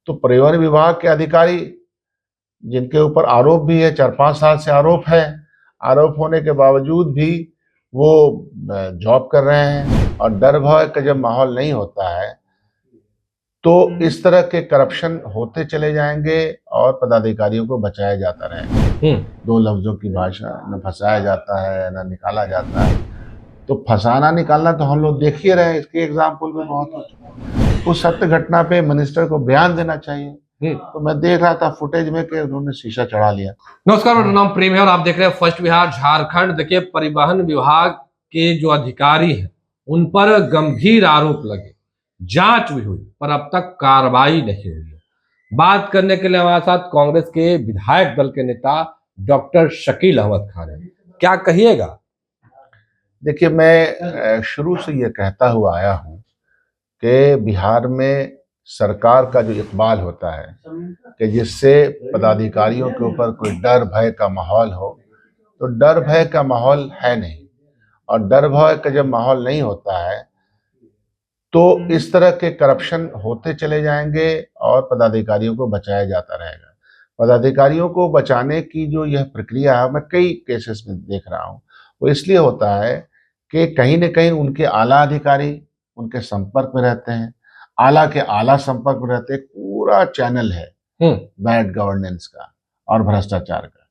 तो परिवहन विभाग के अधिकारी जिनके ऊपर आरोप भी है, 4-5 साल से आरोप है, आरोप होने के बावजूद भी वो जॉब कर रहे हैं। और डर भय का जब माहौल नहीं होता है तो इस तरह के करप्शन होते चले जाएंगे और पदाधिकारियों को बचाया जाता रहेगा। दो लफ्जों की भाषा, न फंसाया जाता है न निकाला जाता है। तो फंसाना निकालना तो हम लोग देख ही रहे, इसके एग्जाम्पल में बहुत हो चुका। उस सत्य घटना पे मिनिस्टर को बयान देना चाहिए। तो मैं देख रहा था फुटेज में कि उन्होंने शीशा चढ़ा लिया। नमस्कार, मेरा नाम प्रेम है और आप देख रहे हैं फर्स्ट बिहार झारखंड। देखिए, परिवहन विभाग के जो अधिकारी हैं उन पर गंभीर आरोप लगे, जांच भी हुई पर अब तक कार्रवाई नहीं हुई है। बात करने के लिए हमारे साथ कांग्रेस के विधायक दल के नेता डॉक्टर शकील अहमद खान हैं। क्या कहिएगा? देखिए, मैं शुरू से ये कहता हुआ आया हूँ कि बिहार में सरकार का जो इकबाल होता है कि जिससे पदाधिकारियों के ऊपर कोई डर भय का माहौल हो, तो डर भय का माहौल है नहीं। और डर भय का जब माहौल नहीं होता है तो इस तरह के करप्शन होते चले जाएंगे और पदाधिकारियों को बचाया जाता रहेगा। पदाधिकारियों को बचाने की जो यह प्रक्रिया है, मैं कई केसेस में देख रहा हूँ, वो इसलिए होता है कि कहीं न कहीं उनके आला अधिकारी उनके संपर्क में रहते हैं, आला के आला संपर्क में रहते हैं। पूरा चैनल है बैड गवर्नेंस का और भ्रष्टाचार का।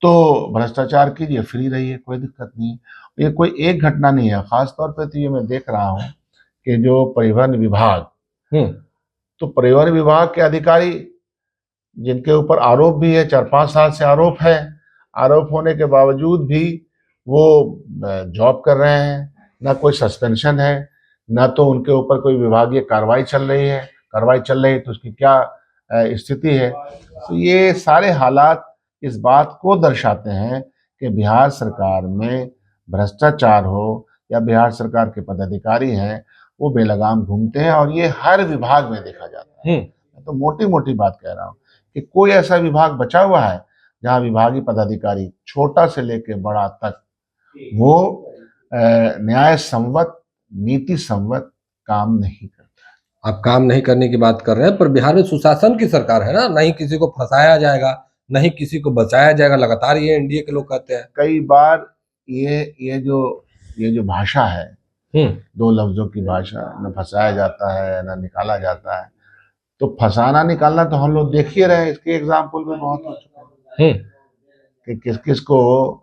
तो भ्रष्टाचार कीजिए, फ्री रहिए, कोई दिक्कत नहीं है। ये कोई एक घटना नहीं है, खास तौर पे तो ये मैं देख रहा हूँ कि जो परिवहन विभाग, तो परिवहन विभाग के अधिकारी जिनके ऊपर आरोप भी है, 4-5 साल से आरोप है, आरोप होने के बावजूद भी वो जॉब कर रहे हैं, ना कोई सस्पेंशन है, ना तो उनके ऊपर कोई विभागीय कार्रवाई चल रही है। कार्रवाई चल रही है तो उसकी क्या स्थिति है। तो ये सारे हालात इस बात को दर्शाते हैं कि बिहार सरकार में भ्रष्टाचार हो या बिहार सरकार के पदाधिकारी हैं वो बेलगाम घूमते हैं, और ये हर विभाग में देखा जाता है। तो मोटी मोटी बात कह रहा हूँ कि कोई ऐसा विभाग बचा हुआ है जहाँ विभागीय पदाधिकारी छोटा से लेकर बड़ा तक वो न्याय संवत, नीति संवत काम नहीं करता। आप काम नहीं करने की बात कर रहे हैं, पर बिहार में सुशासन की सरकार है ना, नहीं किसी को फंसाया जाएगा, नहीं किसी को बचाया जाएगा। लगातार ये एनडीए के लोग कहते हैं। कई बार ये जो भाषा है, दो लफ्जों की भाषा, न फंसाया जाता है न निकाला जाता है। तो फंसाना निकालना तो हम लोग देख ही रहे, इसके एग्जाम्पल में बहुत हो चुका है कि किस किस को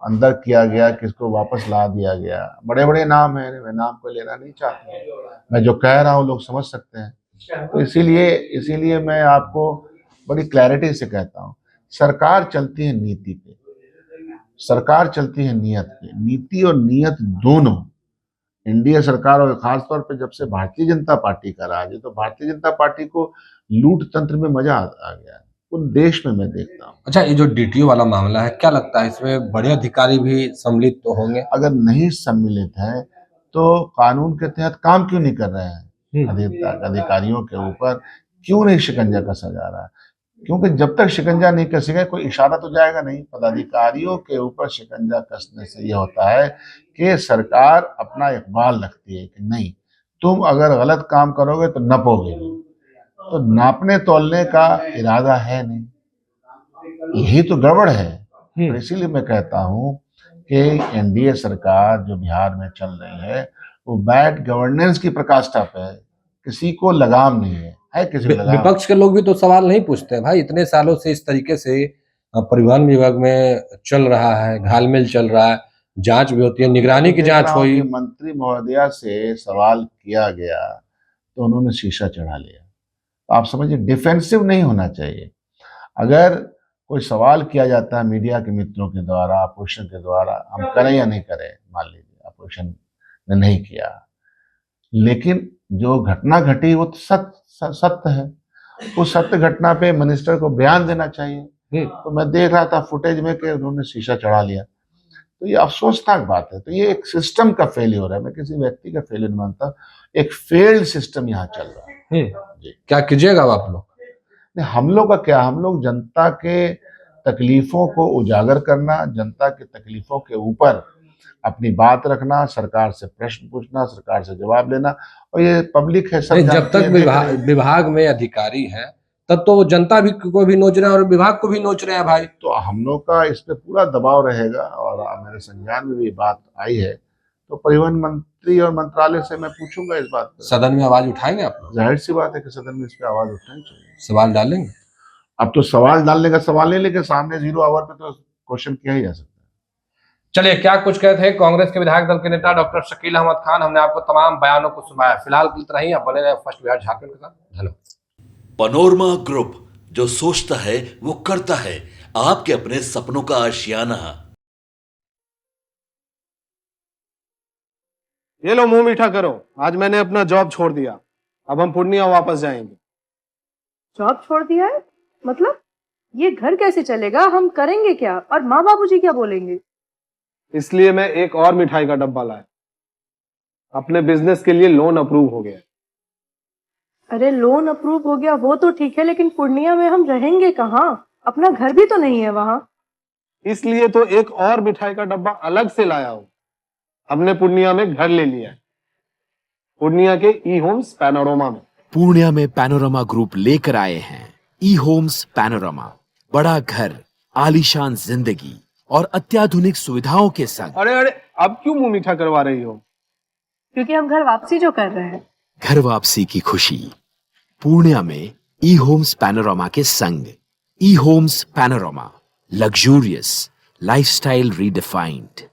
अंदर किया गया, किसको वापस ला दिया गया। बड़े बड़े नाम है, मैं नाम को लेना नहीं चाहता, मैं जो कह रहा हूँ लोग समझ सकते हैं। तो इसीलिए मैं आपको बड़ी क्लैरिटी से कहता हूँ, सरकार चलती है नीति पे, सरकार चलती है नियत पे। नीति और नियत दोनों एनडीए सरकार, और खासतौर पे जब से भारतीय जनता पार्टी का राज है, तो भारतीय जनता पार्टी को लूट तंत्र में मजा आ गया है। पूरे देश में मैं देखता हूँ। अच्छा, ये जो डीटीओ वाला मामला है, क्या लगता है इसमें बड़े अधिकारी भी सम्मिलित तो होंगे? अगर नहीं सम्मिलित है तो कानून के तहत काम क्यों नहीं कर रहे हैं? अधिकारियों के ऊपर क्यों नहीं शिकंजा कसा जा रहा है? क्योंकि जब तक शिकंजा नहीं कसेगा कोई इशारा तो जाएगा नहीं। पदाधिकारियों के ऊपर शिकंजा कसने से यह होता है कि सरकार अपना इकबाल रखती है कि नहीं, तुम अगर गलत काम करोगे तो नपोगे। तो नापने तोलने का इरादा है नहीं, यही तो गड़बड़ है। तो इसीलिए मैं कहता हूँ कि एनडीए सरकार जो बिहार में चल रही है वो बैड गवर्नेंस की प्रकाष्ठा पे है, किसी को लगाम नहीं है किसी को लगाम। विपक्ष के लोग भी तो सवाल नहीं पूछते भाई, इतने सालों से इस तरीके से परिवहन विभाग में चल रहा है, घालमेल चल रहा है, जांच भी होती है, निगरानी की जांच हुई। मंत्री महोदया से सवाल किया गया तो उन्होंने शीशा चढ़ा लिया। तो आप समझिए, डिफेंसिव नहीं होना चाहिए। अगर कोई सवाल किया जाता है मीडिया के मित्रों के द्वारा, अपोजिशन के द्वारा, हम करें या नहीं करें, मान लीजिए अपोजिशन ने नहीं किया, लेकिन जो घटना घटी वो तो सत्य है। उस सत्य घटना पे मिनिस्टर को बयान देना चाहिए। तो मैं देख रहा था फुटेज में कि उन्होंने शीशा चढ़ा लिया। तो ये अफसोसनाक बात है। तो ये एक सिस्टम का फेलियर है, मैं किसी व्यक्ति का फेलियर नहीं मानता, एक फेल्ड सिस्टम यहाँ चल रहा है। जी, क्या कीजिएगा आप लोग? हम लोग का क्या, हम लोग जनता के तकलीफों को उजागर करना, जनता की तकलीफों के ऊपर अपनी बात रखना, सरकार से प्रश्न पूछना, सरकार से जवाब लेना, और ये पब्लिक है सब। जब तक विभाग में अधिकारी है तब तो वो जनता भी को भी नोच रहे हैं और विभाग को भी नोच रहे हैं भाई। तो हम लोग का इस पे पूरा दबाव रहेगा और मेरे संज्ञान में भी बात आई है, तो परिवहन मंत्री और मंत्रालय से मैं पूछूंगा इस बात पर। सदन में आवाज उठाएंगे आप लोग? जाहिर सी बात है कि सदन में इस पे आवाज उठानी चाहिए। सवाल डालेंगे? अब तो सवाल डालने का सवाल नहीं, लेकिन सामने 0 आवर पे तो क्वेश्चन किया ही जा सकता है। चलिए, क्या कुछ कहते हैं कांग्रेस के विधायक दल के नेता डॉक्टर शकील अहमद खान। हमने आपको तमाम बयानों को सुनाया। फिलहाल के लिए इतना ही। आप बने रहे फर्स्ट बिहार झारखंड के साथ। धन्यवाद। पनोरमा ग्रुप, जो सोचता है वो करता है। आपके अपने सपनों का आशियाना। ये लो, मुंह मीठा करो। आज मैंने अपना जॉब छोड़ दिया। अब हम पूर्णिया वापस जाएंगे। जॉब छोड़ दिया है? मतलब ये घर कैसे चलेगा? हम करेंगे क्या? और माँ बाबूजी क्या बोलेंगे? इसलिए मैं एक और मिठाई का डब्बा लाया। अपने बिजनेस के लिए लोन अप्रूव हो गया। अरे लोन अप्रूव हो गया वो तो ठीक है, लेकिन पूर्णिया में हम रहेंगे कहाँ? अपना घर भी तो नहीं है वहां। इसलिए तो एक और मिठाई का डब्बा अलग से लाया हूं। हमने पूर्णिया में घर ले लिया है, पूर्णिया के ई होम्स पैनोरमा में। पूर्णिया में पैनोरमा ग्रुप लेकर आए हैं ई होम्स पैनोरमा। बड़ा घर, आलीशान जिंदगी और अत्याधुनिक सुविधाओं के संग। अरे अरे, अब क्यों मुंह मीठा करवा रही हो? क्योंकि हम घर वापसी जो कर रहे हैं। घर वापसी की खुशी पूर्णिया में ई होम्स पैनोरमा के संग। ई Homes Panorama, luxurious lifestyle redefined.